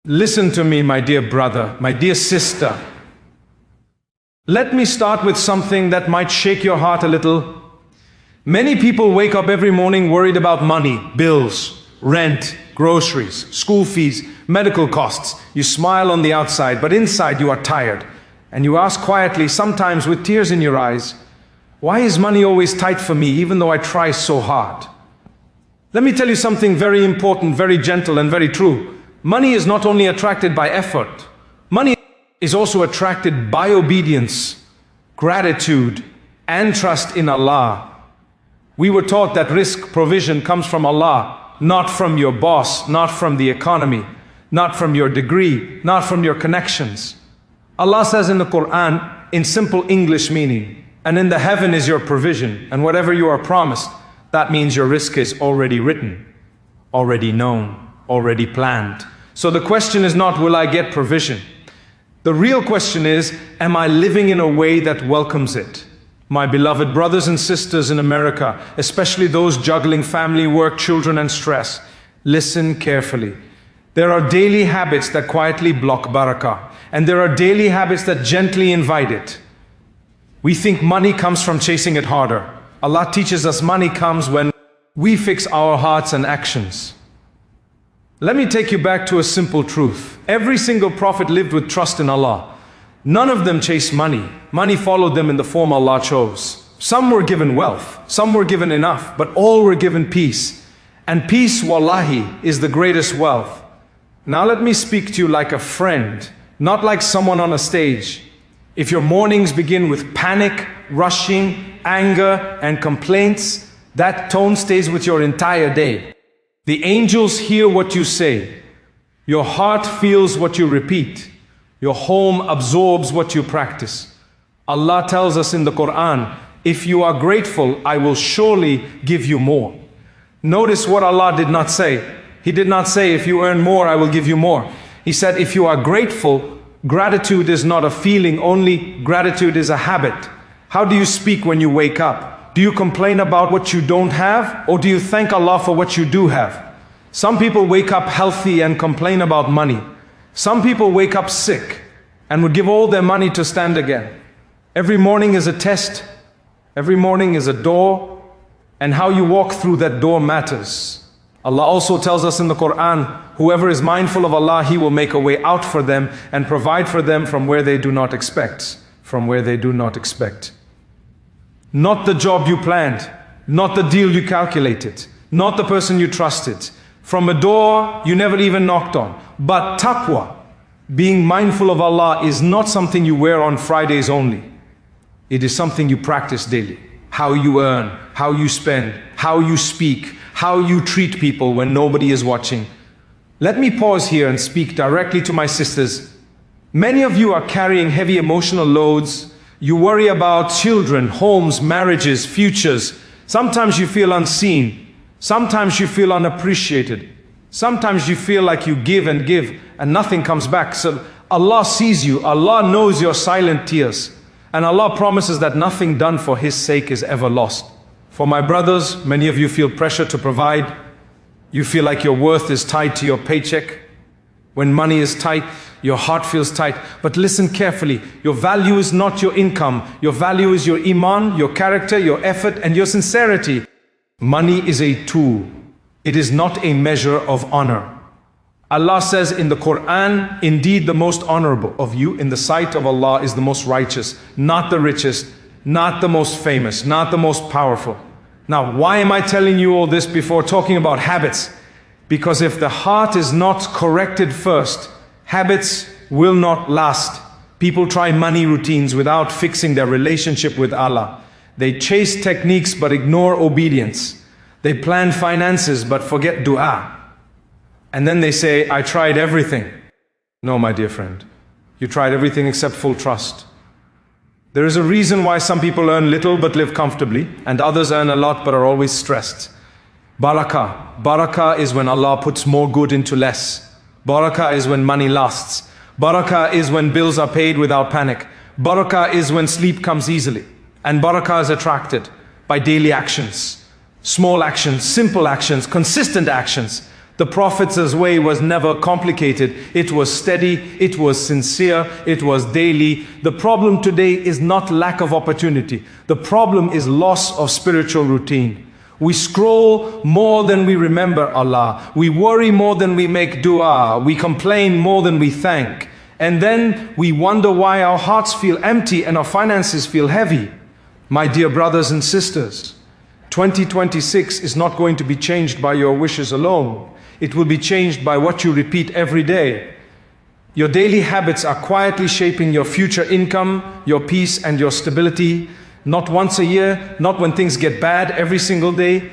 Listen to me, my dear brother, my dear sister. Let me start with something that might shake your heart a little. Many people wake up every morning worried about money, bills, rent, groceries, school fees, medical costs. You smile on the outside, but inside you are tired. And you ask quietly, sometimes with tears in your eyes, why is money always tight for me, even though I try so hard? Let me tell you something very important, very gentle and very true. Money is not only attracted by effort. Money is also attracted by obedience, gratitude, and trust in Allah. We were taught that rizq, provision, comes from Allah, not from your boss, not from the economy, not from your degree, not from your connections. Allah says in the Quran, in simple English meaning, and in the heaven is your provision, and whatever you are promised, that means your rizq is already written, already known, already planned. So the question is not, will I get provision? The real question is, am I living in a way that welcomes it? My beloved brothers and sisters in America, especially those juggling family, work, children, and stress, listen carefully. There are daily habits that quietly block barakah, and there are daily habits that gently invite it. We think money comes from chasing it harder. Allah teaches us money comes when we fix our hearts and actions. Let me take you back to a simple truth. Every single prophet lived with trust in Allah. None of them chased money. Money followed them in the form Allah chose. Some were given wealth, some were given enough, but all were given peace. And peace, wallahi, is the greatest wealth. Now let me speak to you like a friend, not like someone on a stage. If your mornings begin with panic, rushing, anger, and complaints, that tone stays with your entire day. The angels hear what you say. Your heart feels what you repeat. Your home absorbs what you practice. Allah tells us in the Quran, if you are grateful, I will surely give you more. Notice what Allah did not say. He did not say, if you earn more, I will give you more. He said, if you are grateful, gratitude is not a feeling only, gratitude is a habit. How do you speak when you wake up? Do you complain about what you don't have, or do you thank Allah for what you do have? Some people wake up healthy and complain about money. Some people wake up sick and would give all their money to stand again. Every morning is a test. Every morning is a door, and how you walk through that door matters. Allah also tells us in the Quran, whoever is mindful of Allah, He will make a way out for them and provide for them from where they do not expect. From where they do not expect. Not the job you planned, not the deal you calculated, not the person you trusted, from a door you never even knocked on. But taqwa, being mindful of Allah, is not something you wear on Fridays only. It is something you practice daily. How you earn, how you spend, how you speak, how you treat people when nobody is watching. Let me pause here and speak directly to my sisters. Many of you are carrying heavy emotional loads. You worry about children, homes, marriages, futures. Sometimes you feel unseen. Sometimes you feel unappreciated. Sometimes you feel like you give and nothing comes back. So Allah sees you. Allah knows your silent tears. And Allah promises that nothing done for His sake is ever lost. For my brothers, many of you feel pressure to provide. You feel like your worth is tied to your paycheck. When money is tight, your heart feels tight. But listen carefully. Your value is not your income. Your value is your iman, your character, your effort, and your sincerity. Money is a tool. It is not a measure of honor. Allah says in the Quran, indeed the most honorable of you in the sight of Allah is the most righteous, not the richest, not the most famous, not the most powerful. Now, why am I telling you all this before talking about habits? Because if the heart is not corrected first, habits will not last. People try money routines without fixing their relationship with Allah. They chase techniques but ignore obedience. They plan finances but forget dua. And then they say, I tried everything. No, my dear friend, you tried everything except full trust. There is a reason why some people earn little but live comfortably, and others earn a lot but are always stressed. Barakah. Barakah is when Allah puts more good into less. Barakah is when money lasts. Barakah is when bills are paid without panic. Barakah is when sleep comes easily. And barakah is attracted by daily actions. Small actions, simple actions, consistent actions. The Prophet's way was never complicated. It was steady, it was sincere, it was daily. The problem today is not lack of opportunity. The problem is loss of spiritual routine. We scroll more than we remember Allah. We worry more than we make dua. We complain more than we thank. And then we wonder why our hearts feel empty and our finances feel heavy. My dear brothers and sisters, 2026 is not going to be changed by your wishes alone. It will be changed by what you repeat every day. Your daily habits are quietly shaping your future income, your peace and your stability. Not once a year, not when things get bad, every single day.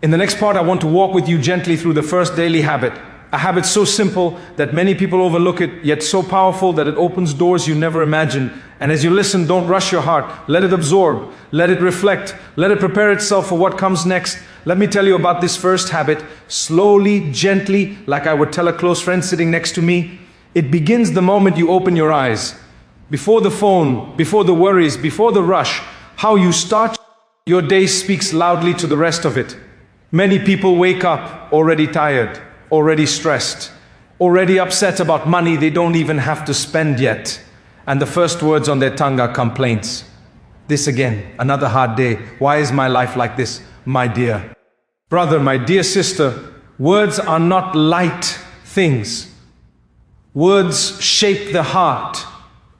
In the next part, I want to walk with you gently through the first daily habit. A habit so simple that many people overlook it, yet so powerful that it opens doors you never imagined. And as you listen, don't rush your heart. Let it absorb. Let it reflect. Let it prepare itself for what comes next. Let me tell you about this first habit, slowly, gently, like I would tell a close friend sitting next to me. It begins the moment you open your eyes. Before the phone, before the worries, before the rush, how you start your day speaks loudly to the rest of it. Many people wake up already tired, already stressed, already upset about money they don't even have to spend yet. And the first words on their tongue are complaints. This again, another hard day. Why is my life like this? My dear brother, my dear sister, words are not light things. Words shape the heart.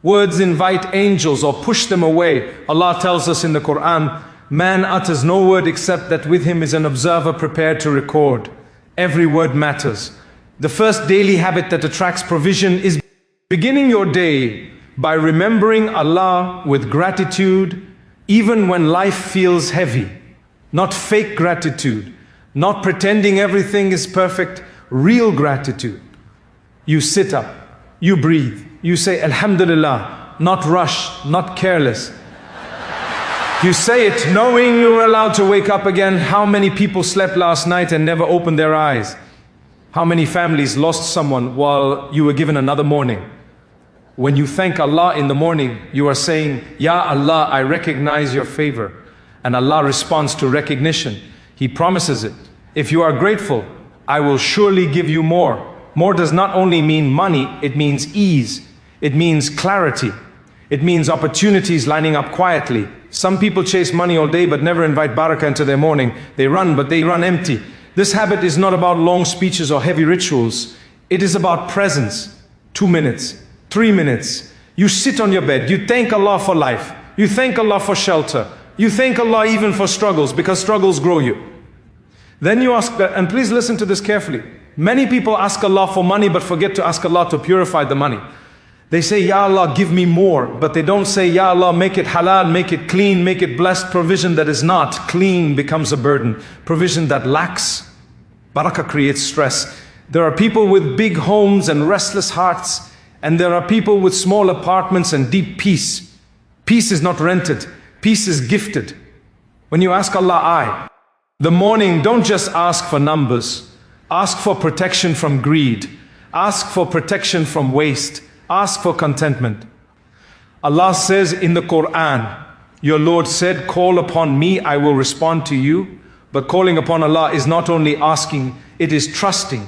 Words invite angels or push them away. Allah tells us in the Quran, man utters no word except that with him is an observer prepared to record. Every word matters. The first daily habit that attracts provision is beginning your day by remembering Allah with gratitude, even when life feels heavy. Not fake gratitude, not pretending everything is perfect, real gratitude. You sit up, you breathe, you say Alhamdulillah, not rushed, not careless. You say it knowing you're allowed to wake up again. How many people slept last night and never opened their eyes? How many families lost someone while you were given another morning? When you thank Allah in the morning, you are saying, Ya Allah, I recognize your favor. And Allah responds to recognition. He promises it. If you are grateful, I will surely give you more. More does not only mean money, it means ease. It means clarity. It means opportunities lining up quietly. Some people chase money all day but never invite barakah into their morning. They run, but they run empty. This habit is not about long speeches or heavy rituals. It is about presence. 2 minutes, 3 minutes. You sit on your bed. You thank Allah for life. You thank Allah for shelter. You thank Allah even for struggles, because struggles grow you. Then you ask, and please listen to this carefully. Many people ask Allah for money but forget to ask Allah to purify the money. They say, Ya Allah, give me more. But they don't say, Ya Allah, make it halal, make it clean, make it blessed. Provision that is not clean becomes a burden. Provision that lacks, barakah creates stress. There are people with big homes and restless hearts. And there are people with small apartments and deep peace. Peace is not rented. Peace is gifted. When you ask Allah, the morning, don't just ask for numbers. Ask for protection from greed. Ask for protection from waste. Ask for contentment. Allah says in the Quran, your Lord said, call upon me, I will respond to you. But calling upon Allah is not only asking, it is trusting.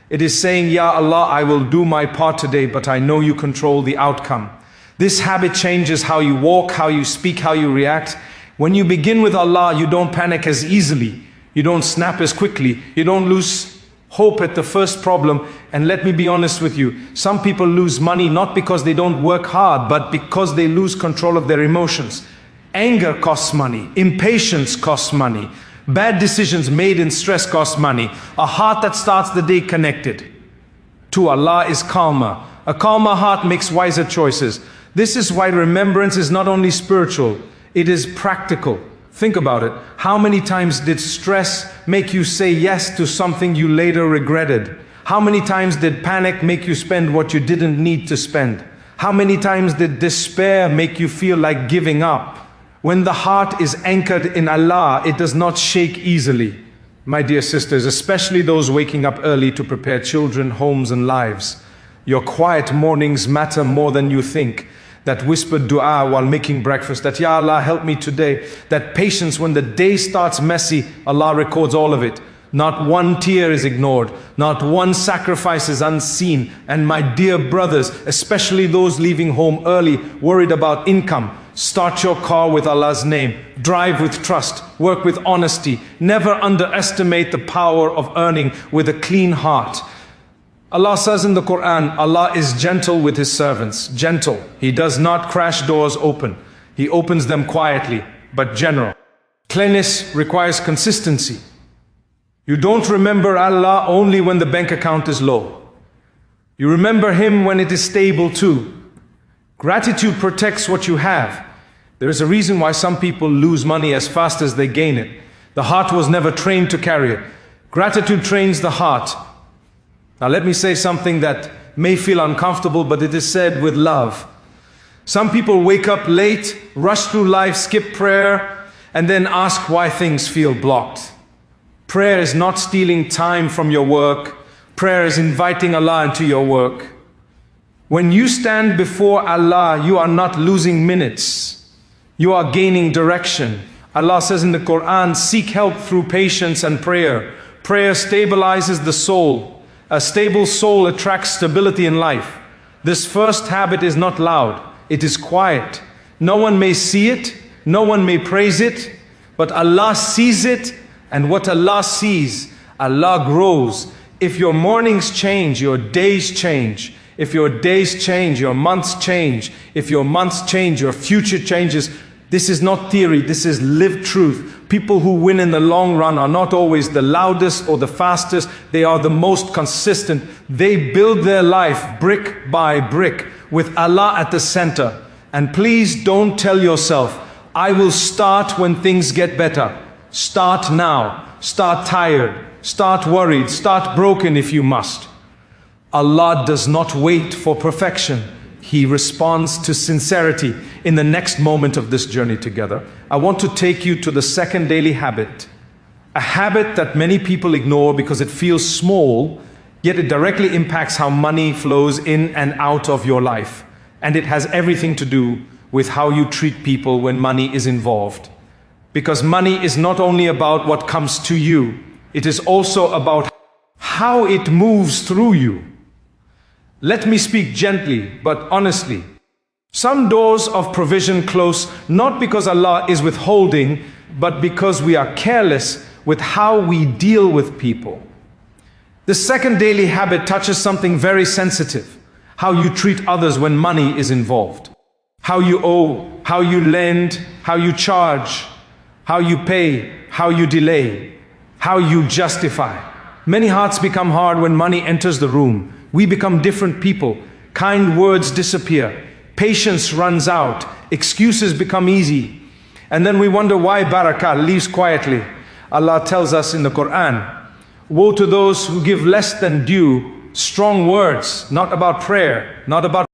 It is saying, Ya Allah, I will do my part today, but I know you control the outcome. This habit changes how you walk, how you speak, how you react. When you begin with Allah, you don't panic as easily. You don't snap as quickly. You don't lose hope at the first problem. And let me be honest with you, some people lose money not because they don't work hard, but because they lose control of their emotions. Anger costs money. Impatience costs money. Bad decisions made in stress cost money. A heart that starts the day connected to Allah is calmer. A calmer heart makes wiser choices. This is why remembrance is not only spiritual, it is practical. Think about it. How many times did stress make you say yes to something you later regretted? How many times did panic make you spend what you didn't need to spend? How many times did despair make you feel like giving up? When the heart is anchored in Allah, it does not shake easily. My dear sisters, especially those waking up early to prepare children, homes and lives, your quiet mornings matter more than you think. That whispered dua while making breakfast, that Ya Allah help me today, that patience when the day starts messy, Allah records all of it. Not one tear is ignored. Not one sacrifice is unseen. And my dear brothers, especially those leaving home early, worried about income, start your car with Allah's name. Drive with trust. Work with honesty. Never underestimate the power of earning with a clean heart. Allah says in the Quran, Allah is gentle with His servants. Gentle. He does not crash doors open. He opens them quietly, but general. Cleanliness requires consistency. You don't remember Allah only when the bank account is low. You remember Him when it is stable too. Gratitude protects what you have. There is a reason why some people lose money as fast as they gain it. The heart was never trained to carry it. Gratitude trains the heart. Now let me say something that may feel uncomfortable, but it is said with love. Some people wake up late, rush through life, skip prayer, and then ask why things feel blocked. Prayer is not stealing time from your work. Prayer is inviting Allah into your work. When you stand before Allah, you are not losing minutes. You are gaining direction. Allah says in the Quran, seek help through patience and prayer. Prayer stabilizes the soul. A stable soul attracts stability in life. This first habit is not loud. It is quiet. No one may see it. No one may praise it. But Allah sees it. And what Allah sees, Allah grows. If your mornings change, your days change. If your days change, your months change. If your months change, your future changes. This is not theory, this is lived truth. People who win in the long run are not always the loudest or the fastest. They are the most consistent. They build their life brick by brick with Allah at the center. And please don't tell yourself, I will start when things get better. Start now. Start tired. Start worried. Start broken if you must. Allah does not wait for perfection. He responds to sincerity in the next moment of this journey together. I want to take you to the second daily habit. A habit that many people ignore because it feels small, yet it directly impacts how money flows in and out of your life. And it has everything to do with how you treat people when money is involved. Because money is not only about what comes to you, it is also about how it moves through you. Let me speak gently, but honestly. Some doors of provision close, not because Allah is withholding, but because we are careless with how we deal with people. The second daily habit touches something very sensitive. How you treat others when money is involved. How you owe, how you lend, how you charge, how you pay, how you delay, how you justify. Many hearts become hard when money enters the room. We become different people. Kind words disappear. Patience runs out. Excuses become easy. And then we wonder why barakah leaves quietly. Allah tells us in the Quran, woe to those who give less than due, strong words, not about prayer, not about